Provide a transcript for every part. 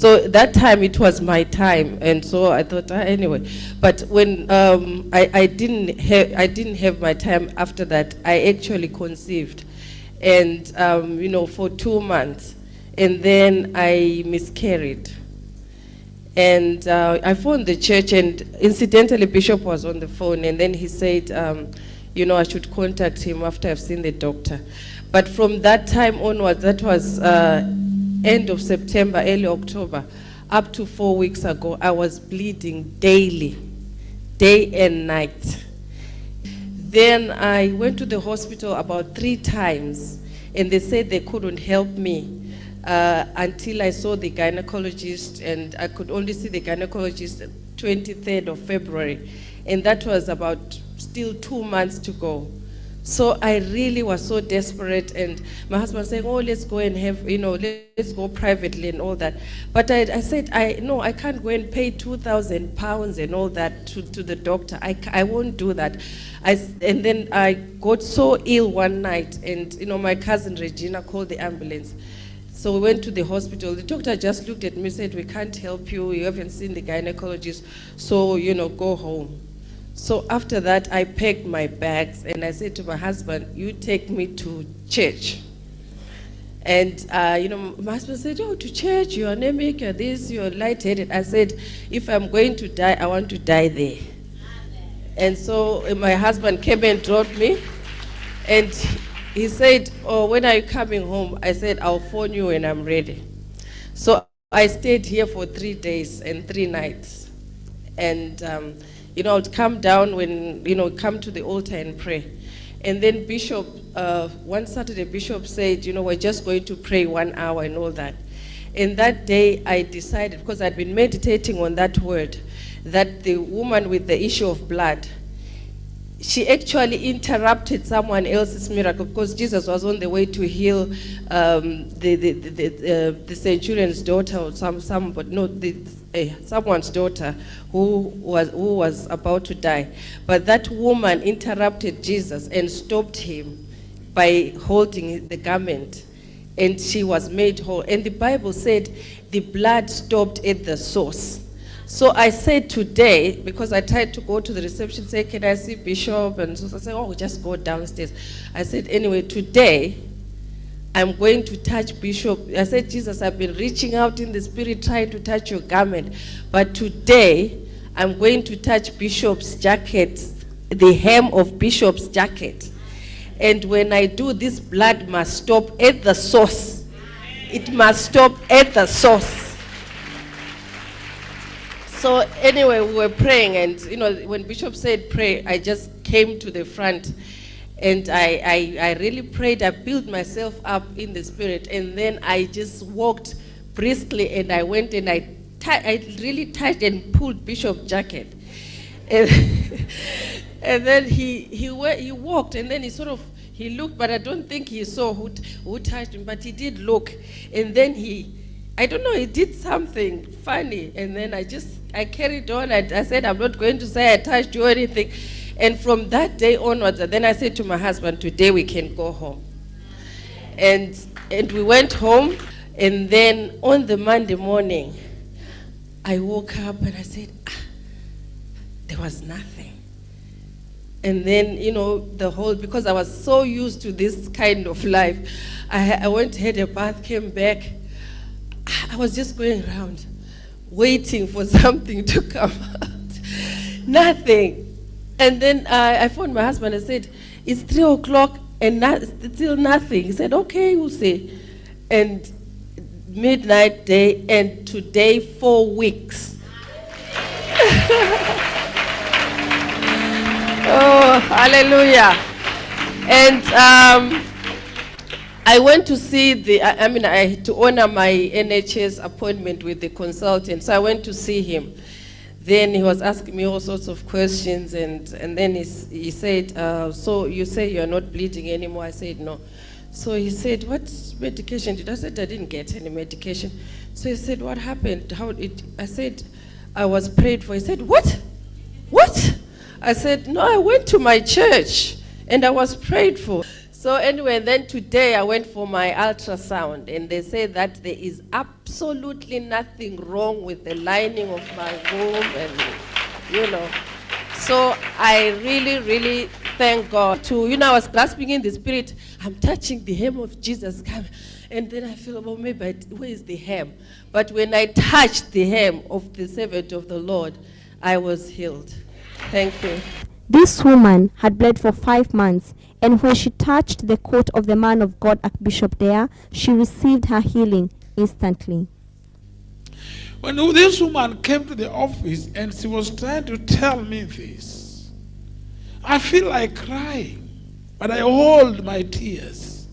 So that time it was my time, and so I thought, anyway. But when I didn't have my time after that, I actually conceived, and for 2 months, and then I miscarried. And I phoned the church, and incidentally, Bishop was on the phone, and then he said, I should contact him after I've seen the doctor. But from that time onwards, that was end of September, early October, up to 4 weeks ago, I was bleeding daily, day and night. Then I went to the hospital about 3 times, and they said they couldn't help me until I saw the gynecologist, and I could only see the gynecologist 23rd of February, and that was about still 2 months to go. So I really was so desperate, and my husband saying, "Oh, let's go and have, let's go privately and all that." But I said, no, I can't go and pay £2,000 and all that to the doctor. I won't do that. And then I got so ill one night, and my cousin Regina called the ambulance. So we went to the hospital. The doctor just looked at me and said, "We can't help you. You haven't seen the gynecologist. So, go home." So after that, I packed my bags, and I said to my husband, "You take me to church." And, my husband said, "Oh, to church, you're anemic, you're this, you're lightheaded." I said, "If I'm going to die, I want to die there." And so my husband came and dropped me, and he said, "Oh, when are you coming home?" I said, "I'll phone you when I'm ready." So I stayed here for 3 days and 3 nights. And, I'd come down when, come to the altar and pray. And then Bishop, one Saturday, Bishop said, "We're just going to pray 1 hour and all that." And that day I decided, because I'd been meditating on that word, that the woman with the issue of blood, she actually interrupted someone else's miracle, because Jesus was on the way to heal the centurion's daughter, or someone's daughter who was about to die. But that woman interrupted Jesus and stopped him by holding the garment, and she was made whole. And the Bible said the blood stopped at the source. So I said today, because I tried to go to the reception, say, "Can I see Bishop?" And so I said, "Oh, just go downstairs." I said, "Anyway, today I'm going to touch Bishop." I said, "Jesus, I've been reaching out in the spirit trying to touch your garment. But today I'm going to touch Bishop's jacket, the hem of Bishop's jacket. And when I do, this blood must stop at the source. It must stop at the source." So anyway, we were praying, and when Bishop said pray, I just came to the front, and I really prayed. I built myself up in the spirit, and then I just walked briskly, and I went and I really touched and pulled Bishop's jacket, and, and then he walked, and then he looked, but I don't think he saw who touched him, but he did look, and then I don't know, he did something funny, and then I carried on. I said, "I'm not going to say I touched you or anything." And from that day onwards, then I said to my husband, "Today we can go home." And we went home, and then on the Monday morning, I woke up and I said, there was nothing. And then, because I was so used to this kind of life, I went, had a bath, came back. I was just going around waiting for something to come out. Nothing. And then I phoned my husband and said, "It's 3 o'clock and still nothing." He said, "Okay, we'll see." And midnight day, and today 4 weeks. Oh, hallelujah. And I went to see I had to honor my NHS appointment with the consultant, so I went to see him. Then he was asking me all sorts of questions, and then he said, "So you say you're not bleeding anymore?" I said, "No." So he said, "What medication did I?" I said, "I didn't get any medication." So he said, "What happened? I said, "I was prayed for." He said, "What? What?" I said, "No, I went to my church and I was prayed for." So anyway, then today I went for my ultrasound, and they say that there is absolutely nothing wrong with the lining of my womb, and you know. So I really, really thank God. I was grasping in the spirit. I'm touching the hem of Jesus, and then I feel, well, maybe where is the hem? But when I touched the hem of the servant of the Lord, I was healed. Thank you. This woman had bled for 5 months, and when she touched the coat of the man of God, Archbishop Deya, she received her healing instantly. When this woman came to the office and she was trying to tell me this, I feel like crying, but I hold my tears.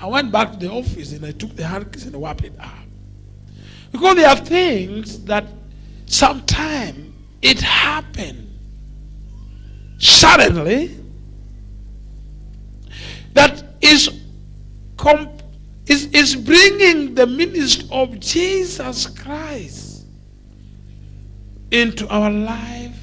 I went back to the office and I took the handkerchief and wiped it up. Because there are things that sometimes it happens suddenly that is bringing the ministry of Jesus Christ into our lifetime.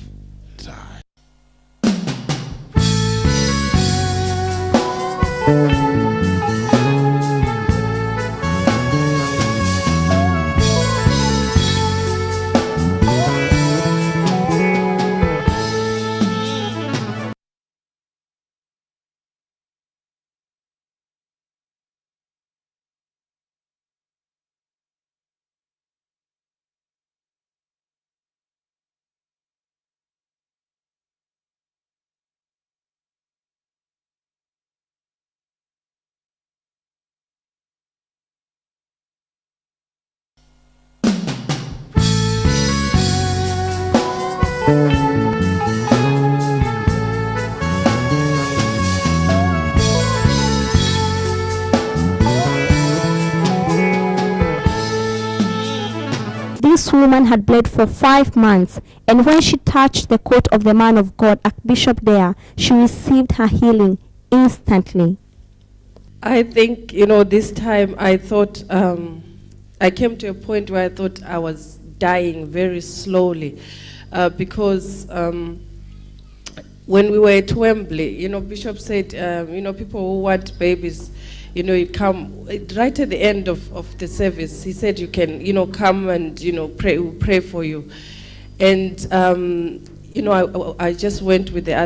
This woman had bled for 5 months, and when she touched the coat of the man of God, Archbishop Deya, she received her healing instantly. I think, this time I thought, I came to a point where I thought I was dying very slowly, because when we were at Wembley, Bishop said, people who want babies, you come right at the end of the service. He said you can, come and, pray for you. And, I just went with the other